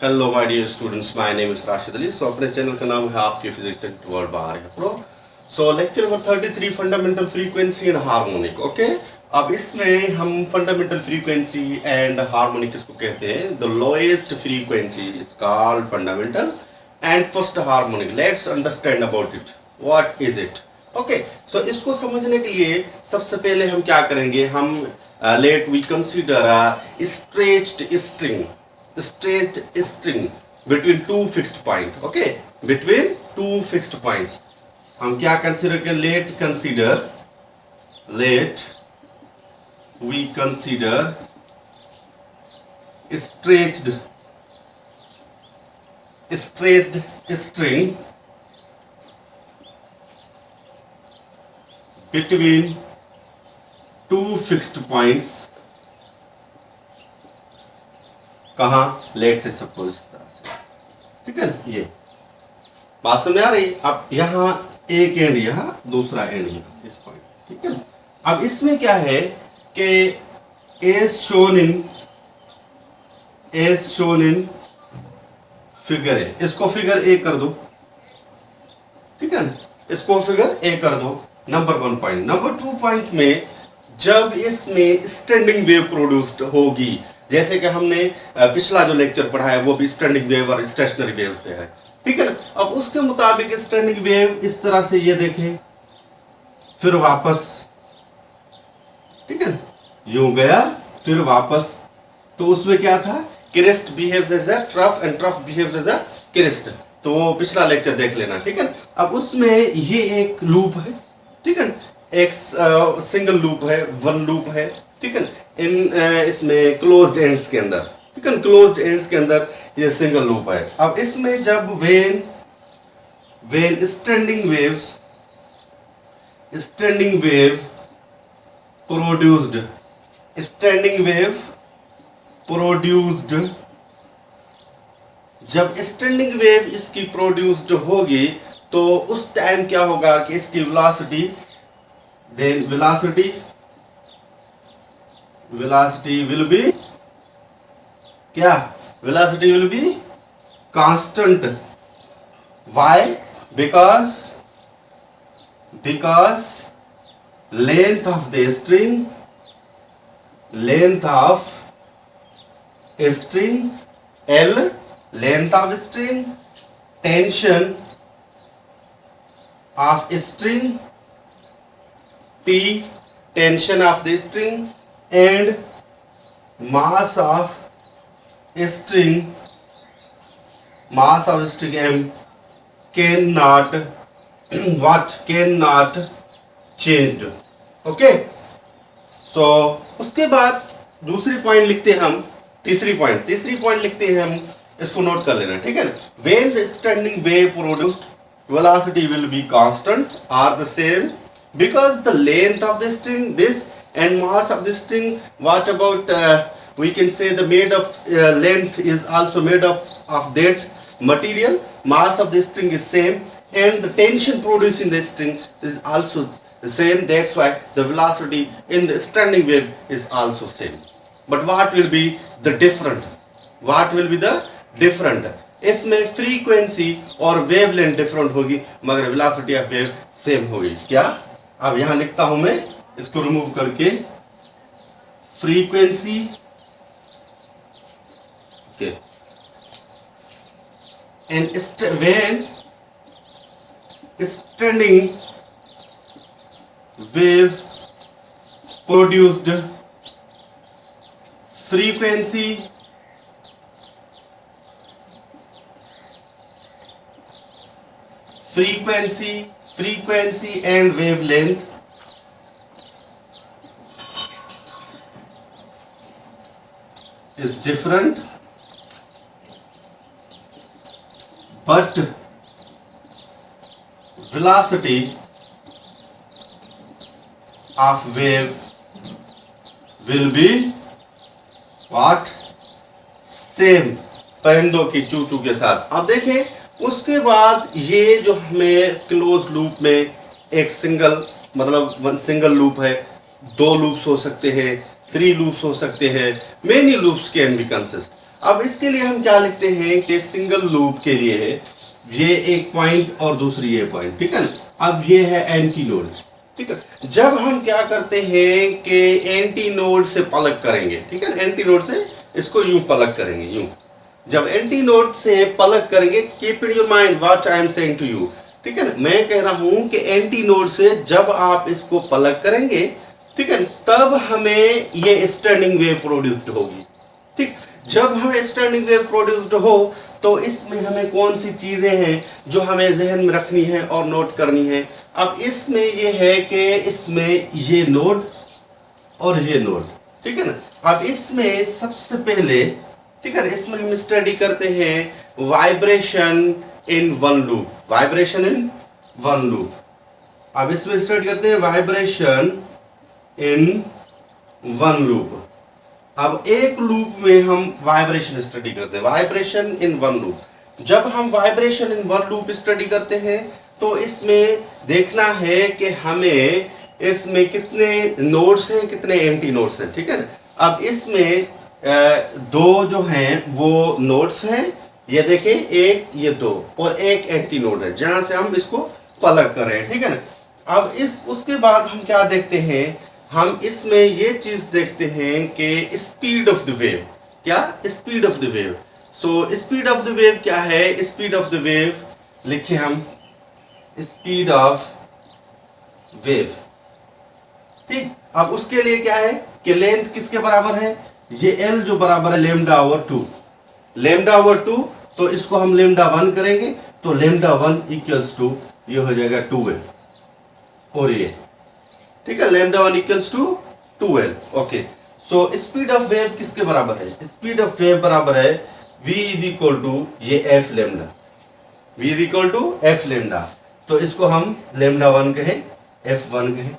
Hello my dear students, my name is Rashid Ali. So अपने channel का नाम है आपके फिजिक्स वर्ल्ड बाहर है pro. So lecture number 33 fundamental frequency and harmonic. Okay, अब इसमें हम फंडामेंटल फ्रीक्वेंसी एंड हार्मोनिक इसको कहते हैं। The lowest frequency is called fundamental and first harmonic. Let's understand about it, what is it. Okay, so इसको समझने के लिए सबसे पहले हम क्या करेंगे, हम let we consider stretched string between two fixed point. Okay, between two fixed points हम क्या कंसीडर करें, let we consider stretched string between two fixed points। कहा, लेट से सपोज, ठीक है। ये बात समझ आ रही। अब यहाँ एक एंड, यहाँ दूसरा एंड, यहाँ इस पॉइंट, ठीक है। अब इसमें क्या है कि एज शोन इन फिगर है, इसको फिगर ए कर दो, ठीक है। इसको फिगर ए कर दो, नंबर 1 पॉइंट। नंबर 2 पॉइंट में जब इसमें स्टैंडिंग वेव प्रोड्यूस्ड होगी, जैसे कि हमने पिछला जो लेक्चर पढ़ा है वो भी स्टैंडिंग वेव और स्टेशनरी वेव पे है, ठीक है। अब उसके मुताबिक स्टैंडिंग वेव इस तरह से ये देखें, फिर वापस, ठीक है, यूं गया फिर वापस। तो उसमें क्या था, crest behaves as a trough and trough behaves as a crest. तो वो पिछला लेक्चर देख लेना, ठीक है। अब उसमें ये एक लूप है, ठीक है, एक सिंगल लूप है, 1 लूप है, ठीक है। इसमें क्लोज्ड एंड्स के अंदर, ठीक है, क्लोज्ड एंड्स के अंदर ये सिंगल लूप है। अब इसमें जब वेन स्टैंडिंग वेव प्रोड्यूस्ड, जब स्टैंडिंग वेव इसकी प्रोड्यूस्ड होगी तो उस टाइम क्या होगा कि इसकी velocity will be क्या, velocity will be constant। why? because length of string L, length of string, tension of string T, tension of the string, and mass of string M cannot change। Okay, so उसके बाद दूसरी point लिखते हैं हम, तीसरी point लिखते हैं हम, इसको नोट कर लेना, ठीक है। when the standing wave produced, velocity will be constant or the same because the length of the string this and mass of the string, what about we can say the made of length is also made of that material, mass of the string is same, and the tension produced in the string is also the same. That's why the velocity in the standing wave is also same. But what will be the different? इसमें frequency और wavelength different होगी मगर velocity of wave same होगी। क्या, अब यहां लिखता हूं मैं, इसको रिमूव करके, frequency, okay, and when standing wave produced, frequency and wavelength is different, but velocity of wave will be what? Same, परिंदों की चू चू के साथ। अब देखें उसके बाद ये जो हमें क्लोज लूप में एक सिंगल, मतलब सिंगल लूप है, 2 लूप्स हो सकते हैं, 3 लूप्स हो सकते हैं, many loops can be consist. अब इसके लिए हम क्या लिखते हैं कि सिंगल लूप के लिए ये एक पॉइंट और दूसरी ये पॉइंट, ठीक है ना। अब ये है एंटी नोड, ठीक है। जब हम क्या करते हैं कि एंटी नोड से पलग करेंगे, ठीक है, एंटी नोड से इसको यूं पलग करेंगे, यूं। जब एंटी नोड से पलग करेंगे, keep in your mind what I am saying to you, ठीक है ना। मैं कह रहा हूं कि एंटी नोड से जब आप इसको पलग करेंगे, ठीक है, तब हमें ये स्टैंडिंग वेव प्रोड्यूस्ड होगी, ठीक। जब हमें स्टैंडिंग वेव प्रोड्यूस्ड हो तो इसमें हमें कौन सी चीजें हैं जो हमें जहन में रखनी है और नोट करनी है। अब इसमें ये है कि इसमें ये नोड और ये नोड, ठीक है ना। अब इसमें सबसे पहले, ठीक है, इसमें हम स्टडी करते हैं vibration in one loop, vibration in one loop. अब इसमें स्टडी करते हैं वाइब्रेशन इन वन लूप। अब एक लूप में हम वाइब्रेशन स्टडी करते हैं, वाइब्रेशन इन वन लूप। जब हम vibration in one loop study करते हैं तो इसमें देखना है कि हमें इसमें कितने नोड्स हैं, कितने एंटी नोड्स हैं, ठीक है ना। अब इसमें दो जो हैं वो नोड्स हैं, ये देखें, एक ये दो, और एक एंटी नोड है जहां से हम इसको पलग कर रहे हैं, ठीक है ना। अब उसके बाद हम क्या देखते हैं, हम इसमें ये चीज देखते हैं कि स्पीड ऑफ द वेव, क्या speed of the wave. So speed of the wave क्या है, स्पीड ऑफ द वेव लिखे हम स्पीड ऑफ वेव, ठीक। अब उसके लिए क्या है कि लेंथ किसके बराबर है, ये एल जो बराबर है लेमडा ओवर 2, लेमडा ओवर 2, तो इसको हम लेमडा 1 करेंगे तो लेमडा 1 इक्वल्स टू ये हो जाएगा 2l, और ये, ठीक है, lambda 1 equals to 2l, okay. So speed of wave किसके बराबर है, स्पीड ऑफ वेव बराबर है v इज इक्वल टू ये f lambda, v is equal to f lambda, तो इसको हम लेमडा 1 कहें, f1 कहें,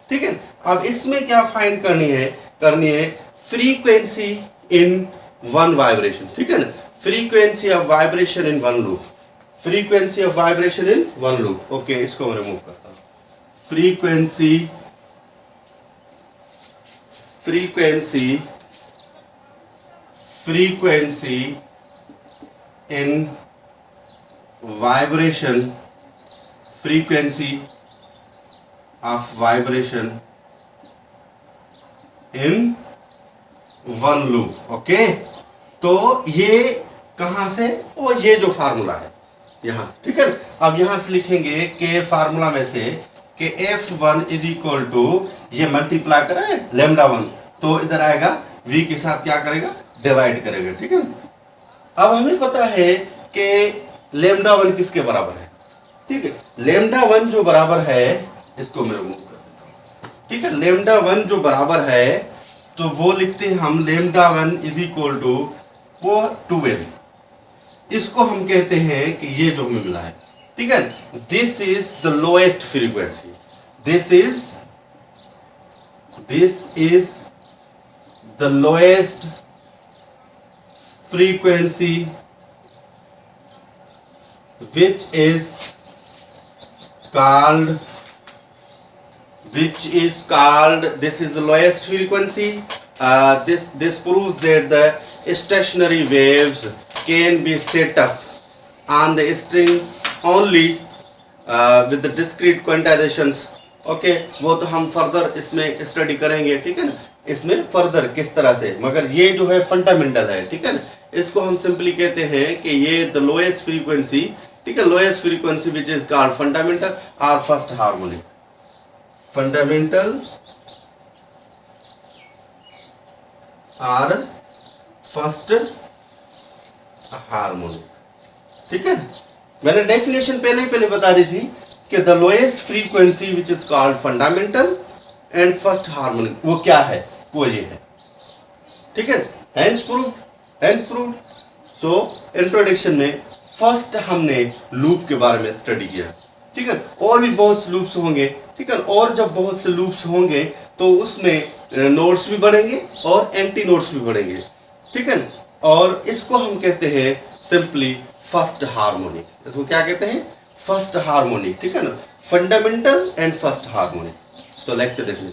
ठीक है। अब इसमें क्या फाइंड करनी है फ्रीक्वेंसी इन वन वाइब्रेशन, ठीक है ना, frequency of vibration in one loop, frequency of vibration in one loop, okay. इसको मैं रिमूव करता हूं, frequency in vibration, frequency of vibration in one loop, okay. तो ये कहां से, वो ये जो फार्मूला है यहां से, ठीक है। अब यहां से लिखेंगे कि फार्मूला में से कि f1 इज इक्वल टू ये मल्टीप्लाई करें लेमडा 1, तो इधर आएगा v के साथ क्या करेगा, डिवाइड करेगा, ठीक है। अब हमें पता है कि लेमडा 1 किसके बराबर है, ठीक है। लेमडा 1 जो बराबर है, इसको मैं रिमूव कर देता हूं, ठीक है। लेमडा 1 जो बराबर है तो वो लिखते हैं हम लेमडा 1 इज इक्वल टू वो 2l, इसको हम कहते हैं कि ये जो हमें मिला है, ठीक है, this is the lowest frequency, this is the lowest frequency which is called, this is the lowest frequency. This proves that the stationary waves can be set up on the string only with the discrete quantizations, okay. वो तो हम further इसमें study करेंगे, ठीक है ना, इसमें further किस तरह से, मगर ये जो है फंडामेंटल है, ठीक है ना। इसको हम सिंपली कहते हैं कि ये द लोएस्ट फ्रीक्वेंसी, ठीक है, lowest frequency which is called fundamental और फर्स्ट हार्मोनिक, फंडामेंटल और फर्स्ट हार्मोनिक, ठीक है। मैंने डेफिनेशन पहले बता दी थी कि the lowest frequency which is called fundamental and first harmonic, वो क्या है, वो ये है, ठीक है। Hence proved. सो इंट्रोडक्शन में फर्स्ट हमने लूप के बारे में स्टडी किया, ठीक है। और भी बहुत से लूप्स होंगे, ठीक है, और जब बहुत से लूप्स होंगे तो उसमें नोड्स भी बढ़ेंगे और एंटी नोड्स भी बढ़ेंगे, ठीक है। और इसको हम कहते हैं सिंपली फर्स्ट हार्मोनिक, इसको क्या कहते हैं, फर्स्ट हार्मोनिक, ठीक है ना, फंडामेंटल एंड फर्स्ट हार्मोनिक। तो लेक्चर देखने